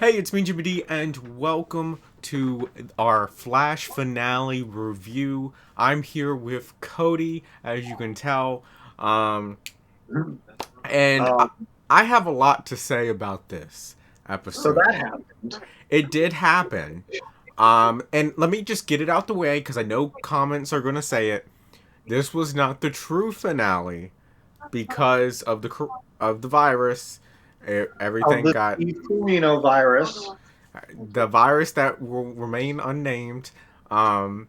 Hey, it's me, Jimmy D, and welcome to our Flash finale review. I'm here with Cody, as you can tell, and I, Um, I have a lot to say about this so episode. that happened. It did happen, and let me just get it out the way because I know comments are gonna say it. This was not the true finale because of the virus. Of Everything the got Torino virus. the virus that will remain unnamed. Um,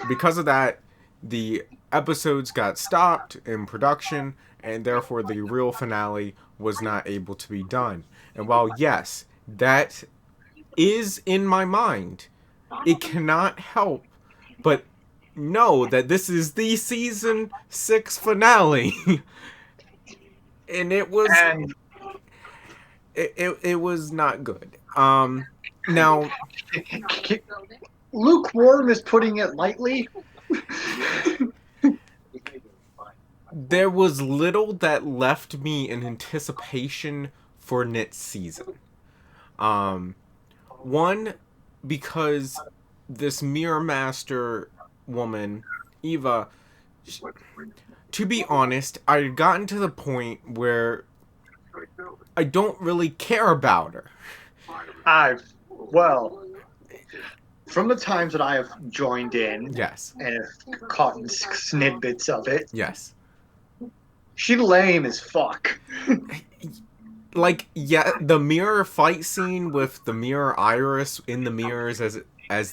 because of that, the episodes got stopped in production, and therefore the real finale was not able to be done. And while, yes, that is in my mind, it cannot help but know that this is the season 6 finale. And And it was not good. Now lukewarm is putting it lightly. there was little that left me in anticipation for next season. Um, One, because this Mirror Master woman, Eva, sh- to be honest, I had gotten to the point where I don't really care about her. Well, from the times that I have joined in Yes, and have caught snippets of it, yes. she lame as fuck. Like, yeah, the mirror fight scene with the mirror Iris in the mirrors as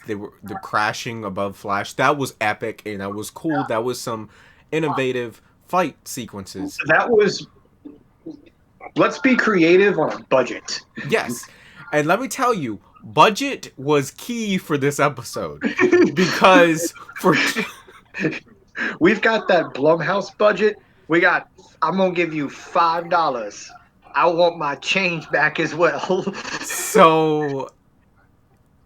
they're crashing above Flash, that was epic and that was cool. That was some innovative fight sequences. That was, let's be creative on a budget. Yes. And let me tell you, budget was key for this episode because for We've got that Blumhouse budget. I'm gonna give you $5. I want my change back as well. so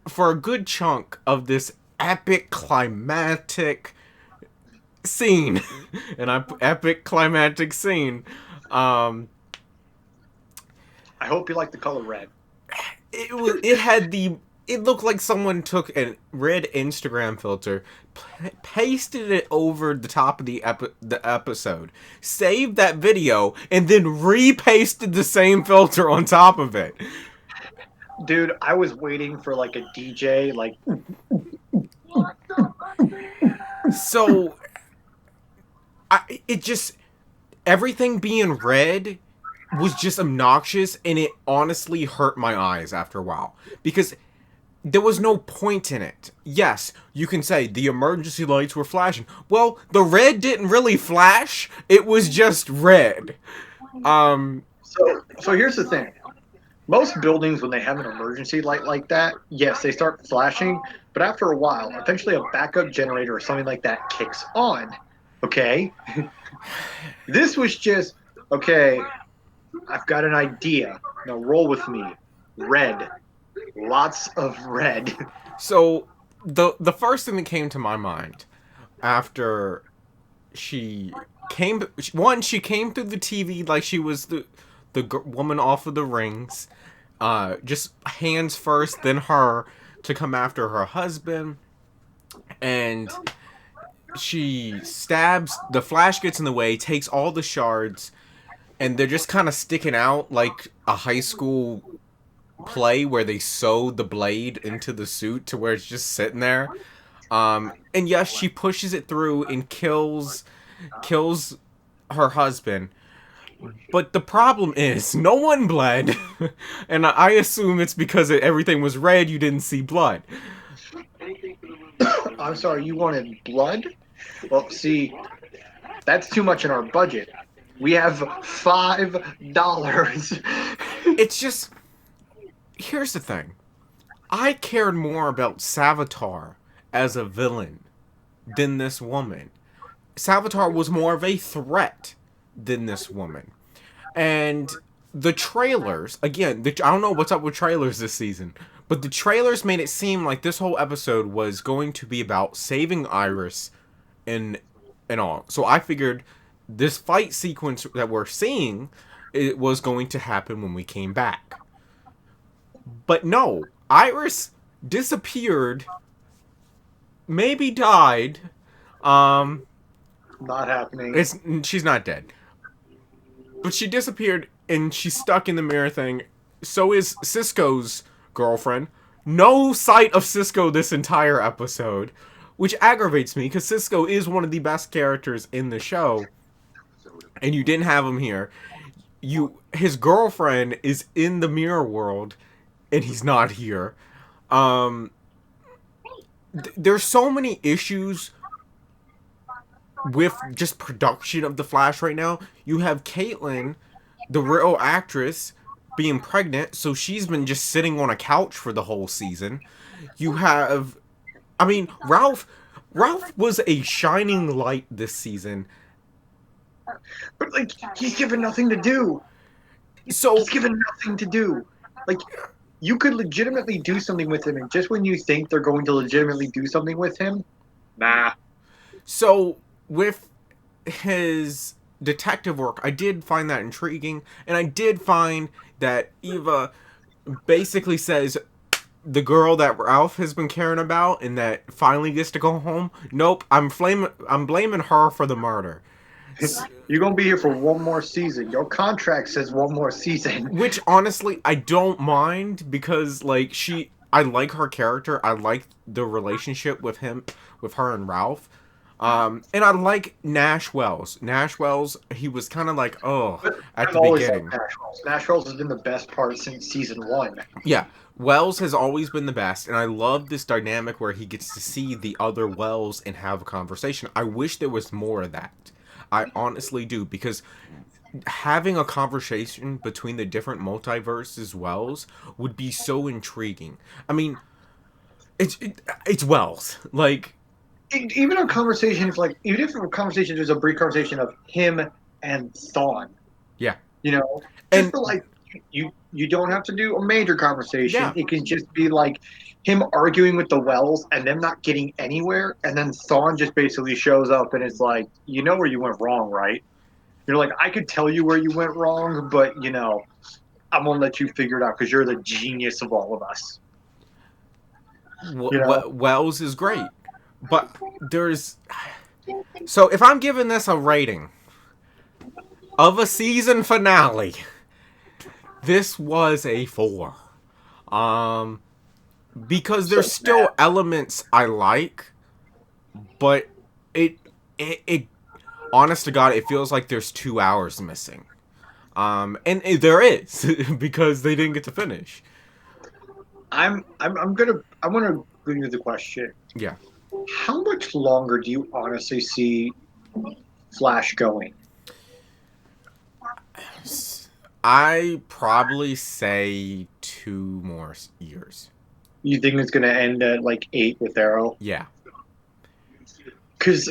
for a good chunk of this epic climatic scene, and I epic climatic scene, um, I hope you like the color red. it had the it looked like someone took a red Instagram filter, pasted it over the top of the episode, saved that video, and then repasted the same filter on top of it. Dude, I was waiting for like a DJ, like, So it just everything being red was just obnoxious, and it honestly hurt my eyes after a while because there was no point in it. Yes, you can say the emergency lights were flashing. Well, the red didn't really flash. It was just red. Um so here's the thing. Most buildings, when they have an emergency light like that, yes, they start flashing, but after a while, eventually a backup generator or something like that kicks on. Okay? This was just, okay, I've got an idea. Now roll with me. Red. Lots of red. so the first thing that came to my mind after she she came through the TV like she was the woman off of the rings, just hands first, then her to come after her husband, and she stabs. The Flash gets in the way, takes all the shards, and they're just kind of sticking out like a high school play where they sew the blade into the suit to where it's just sitting there. And yes, she pushes it through and kills her husband. But the problem is, no one bled, and I assume it's because everything was red. You didn't see blood. I'm sorry, you wanted blood? Well, see, that's too much in our budget. We have $5. It's just here's the thing. I cared more about Savitar as a villain than this woman. Savitar was more of a threat than this woman. And the trailers, again, I don't know what's up with trailers this season, but the trailers made it seem like this whole episode was going to be about saving Iris and all. So I figured this fight sequence that we're seeing it was going to happen when we came back. But no, Iris disappeared, maybe died. Um, Not happening. it's she's not dead, but she disappeared and she's stuck in the mirror thing. So is Cisco's girlfriend. No sight of Cisco this entire episode, which aggravates me because Cisco is one of the best characters in the show, and you didn't have him here. His girlfriend is in the mirror world, and he's not here. Um, there's so many issues with just production of the Flash right now. You have Caitlyn, the real actress, being pregnant, so she's been just sitting on a couch for the whole season. You have, I mean, Ralph was a shining light this season. But like, he's given nothing to do. So He's given nothing to do. Like, you could legitimately do something with him, and just when you think they're going to legitimately do something with him, nah. So with his detective work, I did find that intriguing, and I did find that Eva basically says the girl that Ralph has been caring about and that finally gets to go home. Nope, I'm blaming her for the murder. You're gonna be here for one more season. Your contract says one more season. Which honestly I don't mind because like I like her character. I like the relationship with her and Ralph. And I like Nash Wells. Nash Wells, he was kind of like, oh, But at I've the always beginning. liked Nash Wells. Nash Wells has been the best part since season 1. Yeah, Wells has always been the best, and I love this dynamic where he gets to see the other Wells and have a conversation. I wish there was more of that. I honestly do, because having a conversation between the different multiverses Wells would be so intriguing. I mean, it's Wells. Like, Even a conversation, even if a conversation, there's a brief conversation of him and Thawne. yeah. You know, just And for like, you don't have to do a major conversation. yeah, It can just be like him arguing with the Wells and them not getting anywhere, and then Thawne just basically shows up and it's like, you know where you went wrong, right? You're like, I could tell you where you went wrong, but I'm gonna let you figure it out because you're the genius of all of us. You know, Wells is great. But there's so if I'm giving this a rating of a season finale, this was a 4. Um because so there's still sad. elements I like, but it honest to God, it feels like there's 2 hours missing. And there is because they didn't get to finish. I want to bring you the question: Yeah. how much longer do you honestly see Flash going? I probably say 2 more years. You think it's gonna end at like 8 with Arrow? Yeah. Because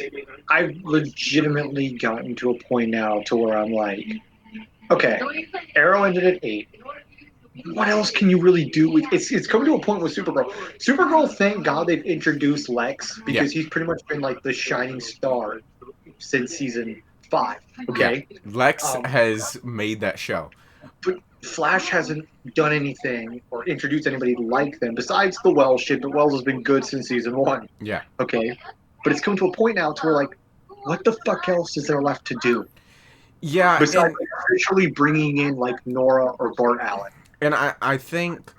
I've legitimately gotten to a point now to where I'm like, okay, Arrow ended at 8. What else can you really do with it's coming to a point with Supergirl. Supergirl, thank God they've introduced Lex Yeah. because he's pretty much been like the shining star since season 5. Yeah. Okay. Lex Um, has made that show. but Flash hasn't done anything or introduced anybody like them besides the Wells shit, but Wells has been good since season 1. Yeah. Okay. But it's come to a point now to where like, what the fuck else is there left to do? Yeah, Besides like, officially bringing in like Nora or Bart Allen. and I think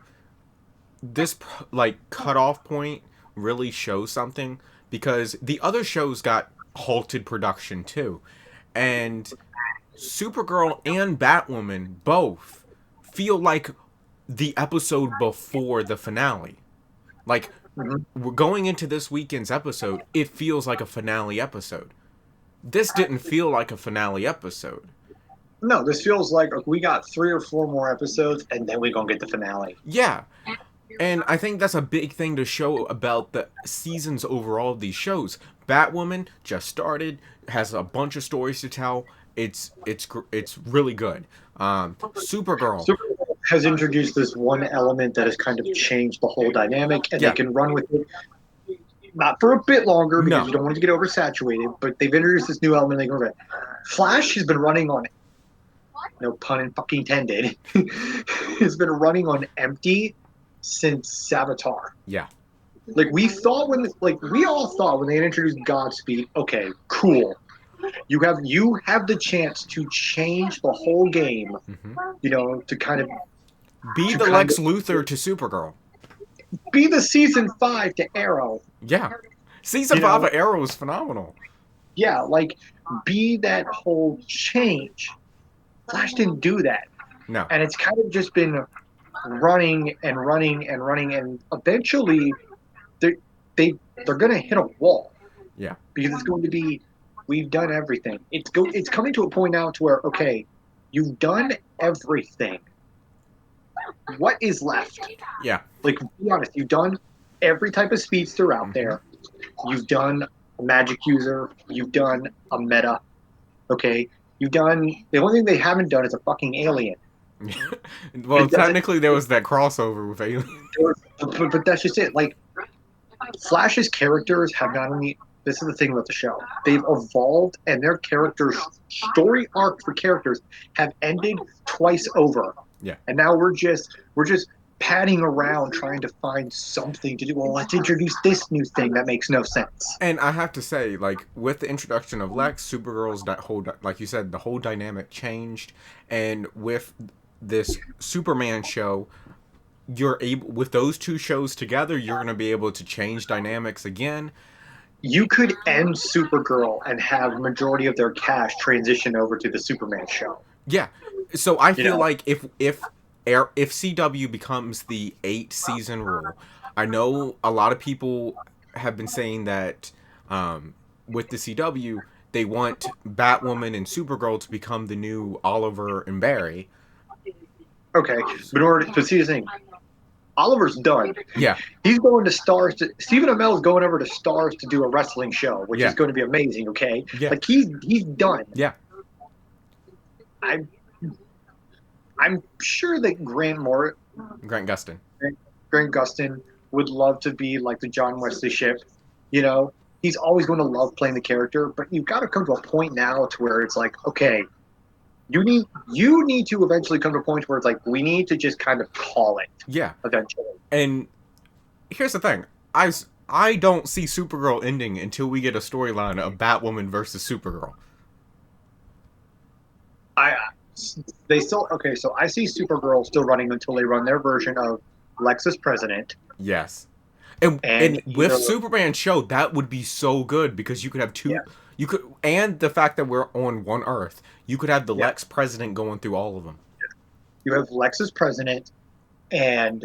this like cutoff point really shows something because the other shows got halted production too, and Supergirl and Batwoman both feel like the episode before the finale. Like Mhm. we're going into this weekend's episode, it feels like a finale episode. This didn't feel like a finale episode. No, this feels like we got 3 or 4 more episodes, and then we're gonna get the finale. Yeah, and I think that's a big thing to show about the seasons overall of these shows. Batwoman just started, has a bunch of stories to tell. It's really good. Supergirl, Supergirl has introduced this one element that has kind of changed the whole dynamic, and they yeah, can run with it. Not for a bit longer because no, you don't want it to get oversaturated, but they've introduced this new element they can run with. Flash has been running on, no pun and fucking intended, has been running on empty since Savitar. Yeah. Like we all thought when they introduced Godspeed, okay, cool. You have the chance to change the whole game, Hmm. to kind of Be to the kind Lex of Luthor to Supergirl. be the season 5 to Arrow. Yeah. Season You 5 know, of Arrow is phenomenal. yeah, like be that whole change. Flash didn't do that, No. and it's kind of just been running and running and running, and eventually they they they're gonna hit a wall Yeah. because it's going to be we've done everything. It's coming to a point now to where okay, you've done everything. What is left? Yeah. Like be honest, you've done every type of speedster out Hmm. there. You've done a magic user. You've done a meta. Okay, you've done the only thing they haven't done is a fucking alien. Well, It doesn't. technically there was that crossover with Alien. But that's just it. Like Flash's characters have not only. This is the thing about the show. They've evolved, and their characters' story arc for characters have ended twice over. Yeah. And now we're just padding around trying to find something to do. Well, let's introduce this new thing that makes no sense. And I have to say, like, with the introduction of Lex, Supergirl's that whole, like you said, the whole dynamic changed. And with this Superman show, you're able, with those two shows together, you're going to be able to change dynamics again. You could end Supergirl and have majority of their cash transition over to the Superman show. Yeah. So I You feel know, like if CW becomes the 8 season rule, I know a lot of people have been saying that with the CW they want Batwoman and Supergirl to become the new Oliver and Barry. okay, but see the thing, Oliver's done. Yeah, He's going to Stars. Stephen Amell's going over to Stars to do a wrestling show, which yeah, is going to be amazing. Okay, yeah, like he's done. yeah. I I'm sure that Grant Gustin. Grant Gustin would love to be like the John Wesley Ship. You know, he's always going to love playing the character, but you've got to come to a point now to where it's like, okay, you need to eventually come to a point where it's like we need to just kind of call it Yeah, eventually. and here's the thing. I don't see Supergirl ending until we get a storyline of Batwoman versus Supergirl. I they still okay, so I see Supergirl still running until they run their version of Lexus President Yes. And and with either Superman show, that would be so good because you could have yeah, two, you could, and the fact that we're on one Earth, you could have the yeah. Lex president going through all of them. You have Lexus President and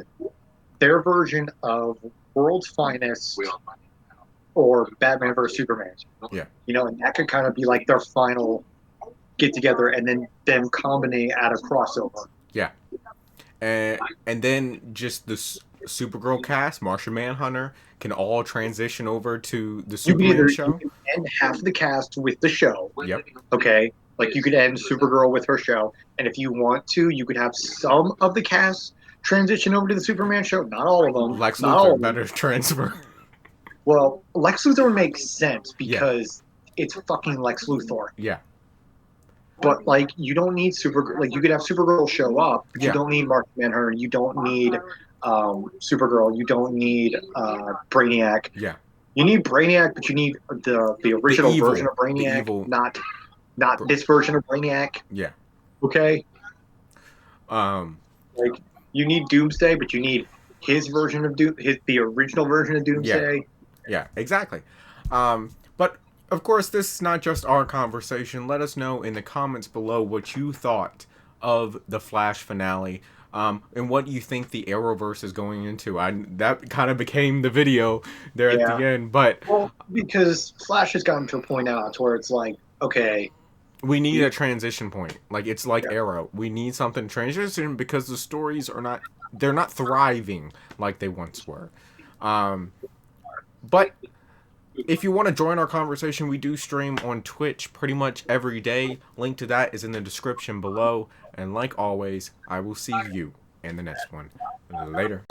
their version of World's Finest or Batman versus Superman. Yeah, And that could kind of be like their final get together and then them combine at a crossover. yeah, and then just the Supergirl cast, Martian Manhunter, can all transition over to the Superman You show. can end half the cast with the show, Yep, okay? Like you could end Supergirl with her show, and if you want to, you could have some of the cast transition over to the Superman show. Not all of them. Lex Not all Luthor of them. better transfer. Well, Lex Luthor makes sense Yeah, because it's fucking Lex Luthor. yeah, But like, you don't need Supergirl. Like, you could have Supergirl show up, but you yeah, don't need Mark Manhunter. You don't need Supergirl. You don't need Brainiac. yeah. You need Brainiac, but you need the original version of The Brainiac, evil. not this version of Brainiac. Yeah. Okay, Um. like you need Doomsday, but you need his version of the original version of Yeah. Doomsday. Yeah, exactly. But of course, this is not just our conversation. Let us know in the comments below what you thought of the Flash finale, and what you think the Arrowverse is going into. That kind of became the video there at Yeah. the end, but Well, because Flash has gotten to a point now to where it's like, okay, we need you, a transition point. Like it's like yeah, Arrow. We need something to transition because the stories are not they're not thriving like they once were. Um, but if you want to join our conversation, we do stream on Twitch pretty much every day. Link to that is in the description below. And like always, I will see you in the next one. Later.